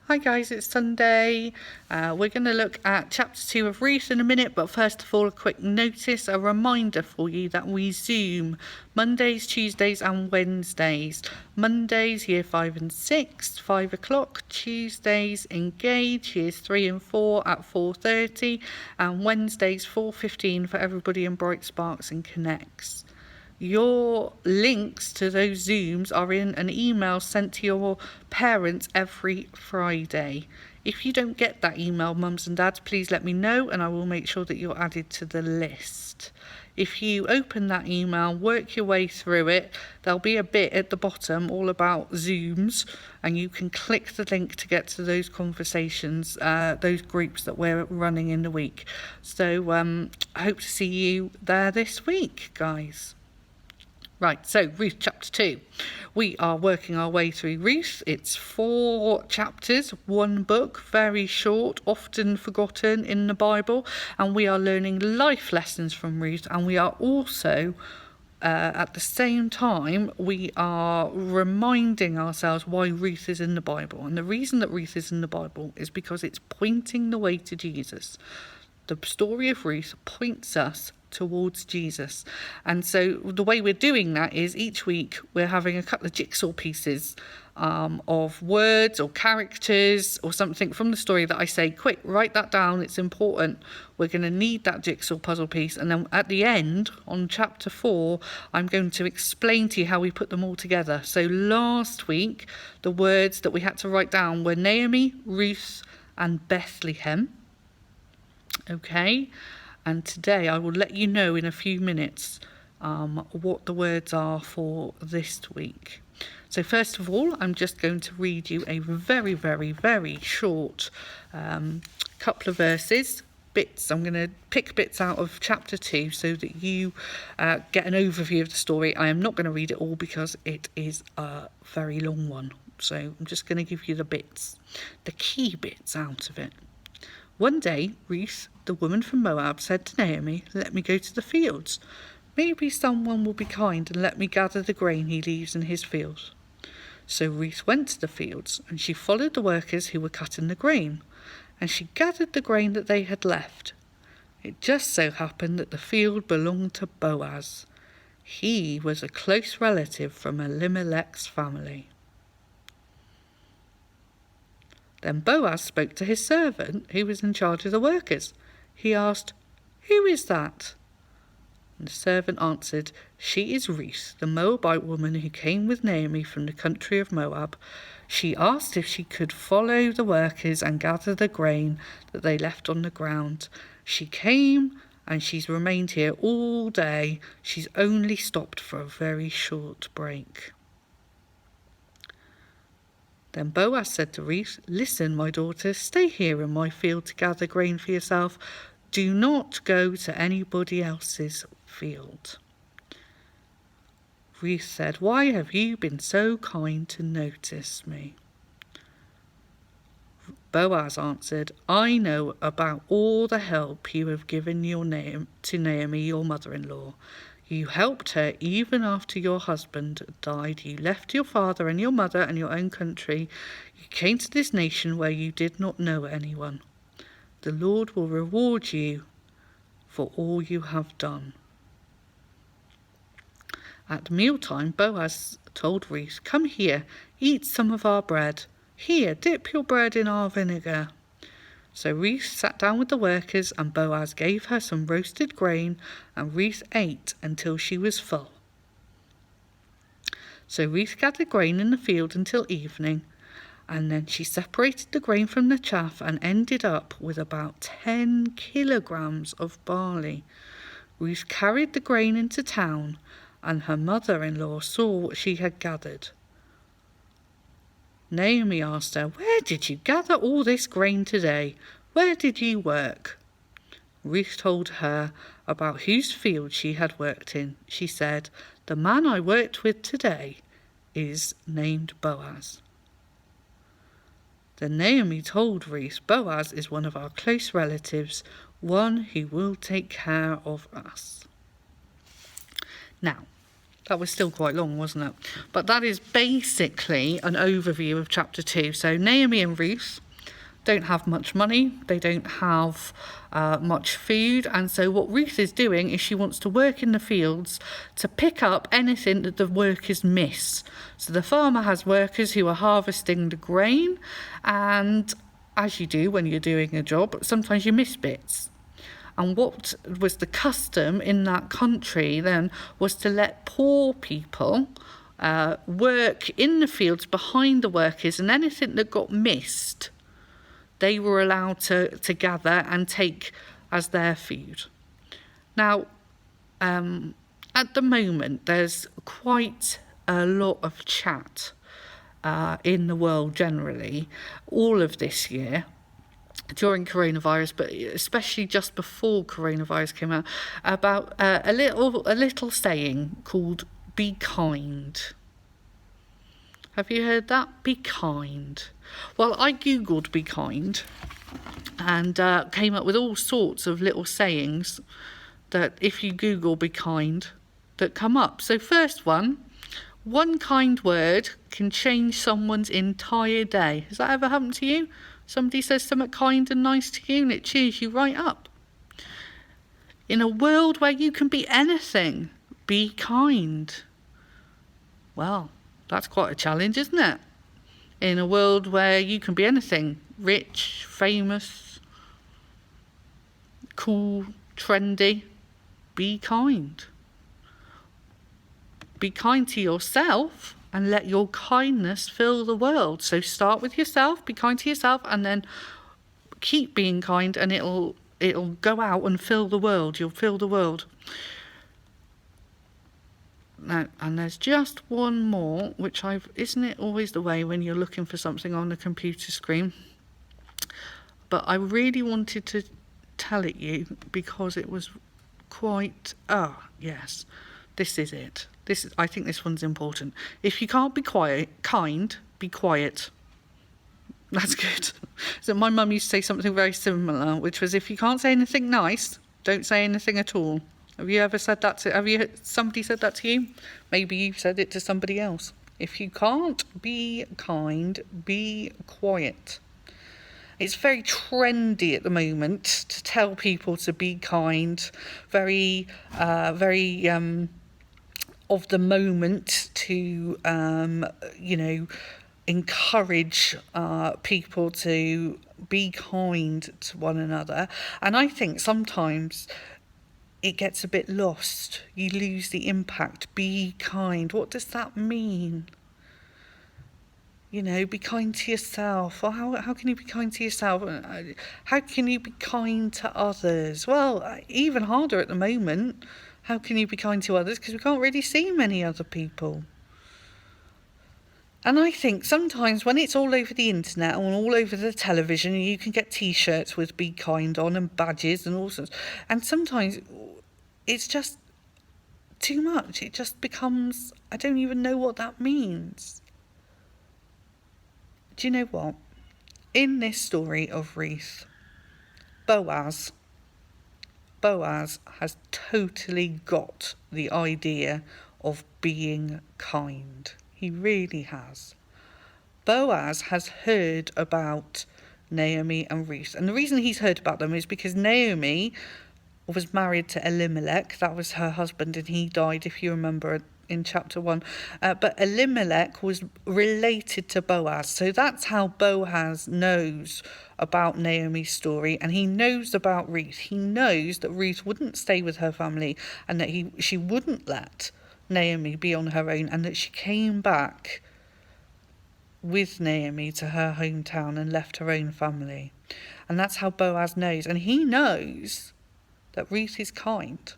Hi guys, it's Sunday. We're going to look at chapter 2 of Ruth in a minute, but first of all a quick notice, a reminder for you that we Zoom Mondays, Tuesdays and Wednesdays. Mondays year 5 and 6, 5 o'clock. Tuesdays engage years 3 and 4 at 4:30, and Wednesdays 4:15 for everybody in Bright Sparks and Connects. Your links to those Zooms are in an email sent to your parents every Friday. If you don't get that email, mums and dads, please let me know and I will make sure that you're added to the list. If you open that email, work your way through it, there'll be a bit at the bottom all about Zooms, and you can click the link to get to those conversations, those groups that we're running in the week. So I hope to see you there this week, guys. Right, so Ruth chapter 2. We are working our way through Ruth. It's 4 chapters, 1 book, very short, often forgotten in the Bible, and we are learning life lessons from Ruth, and we are also at the same time we are reminding ourselves why Ruth is in the Bible. And the reason that Ruth is in the Bible is because it's pointing the way to Jesus. The story of Ruth points us towards Jesus. And so the way we're doing that is each week we're having a couple of jigsaw pieces of words or characters or something from the story that I say, quick, write that down, it's important. We're going to need that jigsaw puzzle piece. And then at the end, on chapter 4, I'm going to explain to you how we put them all together. So last week, the words that we had to write down were Naomi, Ruth, and Bethlehem. Okay, and today I will let you know in a few minutes what the words are for this week. So first of all, I'm just going to read you a very, very, very short couple of verses, bits. I'm going to pick bits out of chapter 2 so that you get an overview of the story. I am not going to read it all because it is a very long one. So I'm just going to give you the bits, the key bits out of it. One day, Ruth, the woman from Moab, said to Naomi, "Let me go to the fields. Maybe someone will be kind and let me gather the grain he leaves in his fields." So Ruth went to the fields, and she followed the workers who were cutting the grain, and she gathered the grain that they had left. It just so happened that the field belonged to Boaz. He was a close relative from Elimelech's family. Then Boaz spoke to his servant, who was in charge of the workers. He asked, "Who is that?" And the servant answered, "She is Ruth, the Moabite woman who came with Naomi from the country of Moab. She asked if she could follow the workers and gather the grain that they left on the ground. She came and she's remained here all day. She's only stopped for a very short break." Then Boaz said to Ruth, "Listen, my daughter, stay here in my field to gather grain for yourself. Do not go to anybody else's field." Ruth said, "Why have you been so kind to notice me?" Boaz answered, "I know about all the help you have given to Naomi, your mother-in-law. You helped her even after your husband died. You left your father and your mother and your own country. You came to this nation where you did not know anyone. The Lord will reward you for all you have done." At mealtime, Boaz told Ruth, "Come here, eat some of our bread. Here, dip your bread in our vinegar." So Ruth sat down with the workers, and Boaz gave her some roasted grain, and Ruth ate until she was full. So Ruth gathered grain in the field until evening, and then she separated the grain from the chaff and ended up with about 10 kilograms of barley. Ruth carried the grain into town, and her mother-in-law saw what she had gathered. Naomi asked her, "Where did you gather all this grain today? Where did you work?" Ruth told her about whose field she had worked in. She said, "The man I worked with today is named Boaz." Then Naomi told Ruth, "Boaz is one of our close relatives, one who will take care of us." Now, That was still quite long, wasn't it? But that is basically an overview of chapter 2. So Naomi and Ruth don't have much money, they don't have much food, and so what Ruth is doing is she wants to work in the fields to pick up anything that the workers miss. So the farmer has workers who are harvesting the grain, and as you do when you're doing a job, sometimes you miss bits. And what was the custom in that country then was to let poor people work in the fields behind the workers, and anything that got missed, they were allowed to gather and take as their food. Now, at the moment, there's quite a lot of chat in the world generally, all of this year, during coronavirus, but especially just before coronavirus came out, about a little saying called "be kind." Have you heard that? Be kind. Well, I googled "be kind" and came up with all sorts of little sayings that, if you Google "be kind," that come up. So first one kind word can change someone's entire day. Has that ever happened to you? Somebody says something kind and nice to you and it cheers you right up. In a world where you can be anything, be kind. Well, that's quite a challenge, isn't it? In a world where you can be anything, rich, famous, cool, trendy, be kind. Be kind to yourself and let your kindness fill the world. So start with yourself, be kind to yourself, and then keep being kind, and it'll go out and fill the world. You'll fill the world. Now, and there's just one more, which isn't it always the way when you're looking for something on the computer screen? But I really wanted to tell it you because it was quite, yes, this is it. I think this one's important. If you can't be kind, be quiet. That's good. So my mum used to say something very similar, which was, if you can't say anything nice, don't say anything at all. Have you ever said that somebody said that to you? Maybe you've said it to somebody else. If you can't be kind, be quiet. It's very trendy at the moment to tell people to be kind, very of the moment to, encourage people to be kind to one another. And I think sometimes it gets a bit lost. You lose the impact. Be kind. What does that mean? Be kind to yourself. Or how can you be kind to yourself? How can you be kind to others? Well, even harder at the moment. How can you be kind to others? Because we can't really see many other people. And I think sometimes when it's all over the internet and all over the television, you can get T-shirts with "be kind" on and badges and all sorts. And sometimes it's just too much. It just becomes, I don't even know what that means. Do you know what? In this story of Ruth, Boaz has totally got the idea of being kind. He really has. Boaz has heard about Naomi and Ruth. And the reason he's heard about them is because Naomi was married to Elimelech. That was her husband, and he died, if you remember, in chapter 1. But Elimelech was related to Boaz. So that's how Boaz knows about Naomi's story, and he knows about Ruth. He knows that Ruth wouldn't stay with her family, and that she wouldn't let Naomi be on her own, and that she came back with Naomi to her hometown and left her own family. And that's how Boaz knows. And he knows that Ruth is kind.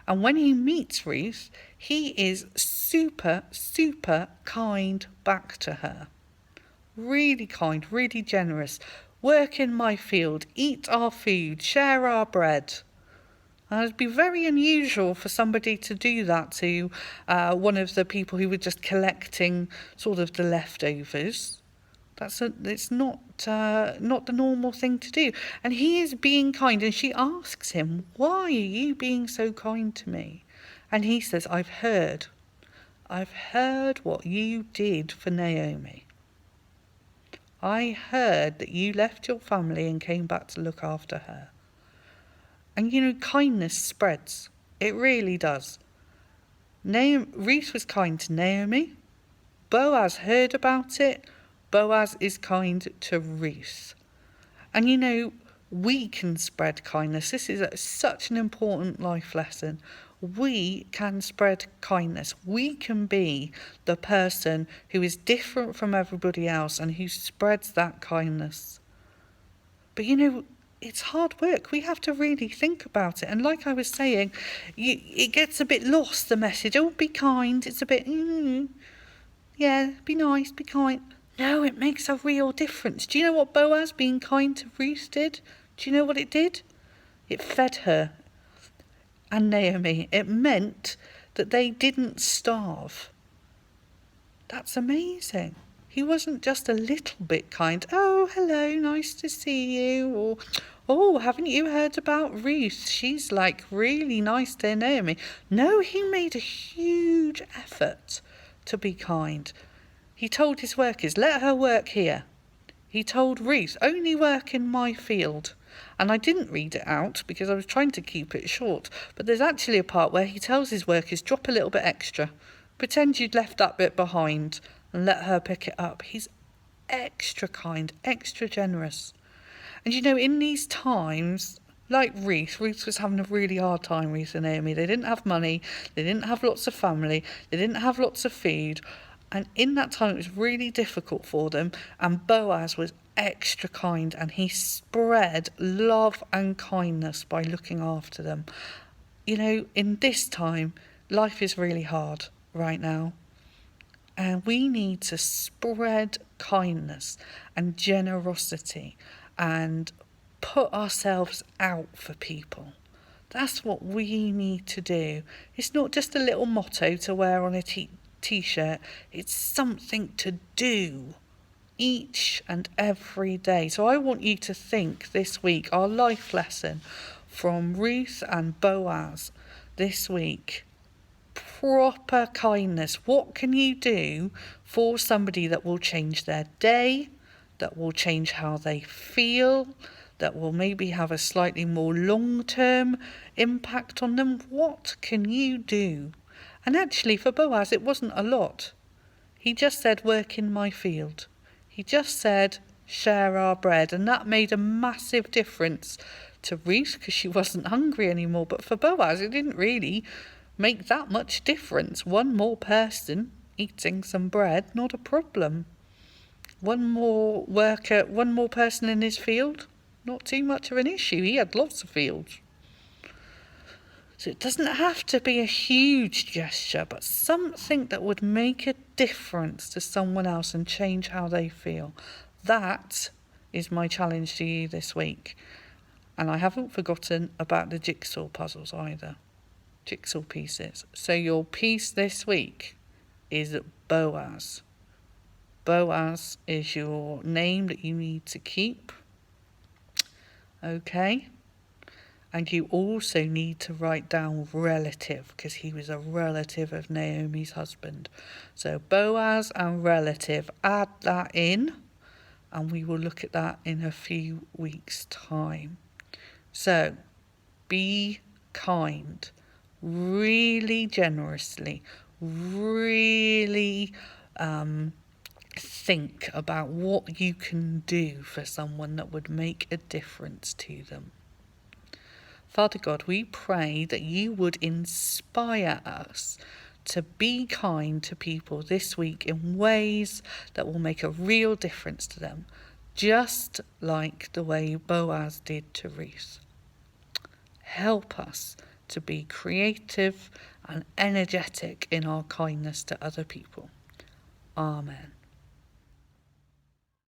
And when he meets Ruth, he is super, super kind back to her. Really kind, really generous. Work in my field, eat our food, share our bread. And it'd be very unusual for somebody to do that to one of the people who were just collecting sort of the leftovers. It's not the normal thing to do. And he is being kind, and she asks him, "Why are you being so kind to me?" And he says, I've heard what you did for Naomi. I heard that you left your family and came back to look after her. And kindness spreads. It really does. Ruth was kind to Naomi. Boaz heard about it. Boaz is kind to Ruth. And we can spread kindness. This is such an important life lesson. We can spread kindness. We can be the person who is different from everybody else and who spreads that kindness. But it's hard work. We have to really think about it. And like I was saying, it gets a bit lost, the message. Oh, be kind. It's a bit, yeah, be nice, be kind. No, it makes a real difference. Do you know what Boaz being kind to Ruth did? Do you know what it did? It fed her and Naomi. It meant that they didn't starve. That's amazing. He wasn't just a little bit kind. Oh, hello, nice to see you. Or, oh, haven't you heard about Ruth? She's really nice to Naomi. No, he made a huge effort to be kind. He told his workers, let her work here. He told Ruth, only work in my field. And I didn't read it out because I was trying to keep it short. But there's actually a part where he tells his workers, drop a little bit extra. Pretend you'd left that bit behind and let her pick it up. He's extra kind, extra generous. And in these times, like Ruth was having a really hard time, Ruth and Naomi. They didn't have money. They didn't have lots of family. They didn't have lots of food. And in that time, it was really difficult for them. And Boaz was extra kind, and he spread love and kindness by looking after them. In this time, life is really hard right now. And we need to spread kindness and generosity and put ourselves out for people. That's what we need to do. It's not just a little motto to wear on a t-shirt. It's something to do each and every day. So I want you to think this week, our life lesson from Ruth and Boaz this week. Proper kindness. What can you do for somebody that will change their day, that will change how they feel, that will maybe have a slightly more long-term impact on them? What can you do? And actually for Boaz it wasn't a lot. He just said, work in my field. He just said, share our bread. And that made a massive difference to Ruth because she wasn't hungry anymore. But for Boaz, it didn't really make that much difference. One more person eating some bread, not a problem. One more worker, one more person in his field, not too much of an issue. He had lots of fields. So it doesn't have to be a huge gesture, but something that would make a difference to someone else and change how they feel. That is my challenge to you this week. And I haven't forgotten about the jigsaw puzzles either. Jigsaw pieces. So your piece this week is Boaz. Boaz is your name that you need to keep. Okay? And you also need to write down relative, because he was a relative of Naomi's husband. So Boaz and relative, add that in, and we will look at that in a few weeks' time. So be kind, really generously, really think about what you can do for someone that would make a difference to them. Father God, we pray that you would inspire us to be kind to people this week in ways that will make a real difference to them, just like the way Boaz did to Ruth. Help us to be creative and energetic in our kindness to other people. Amen.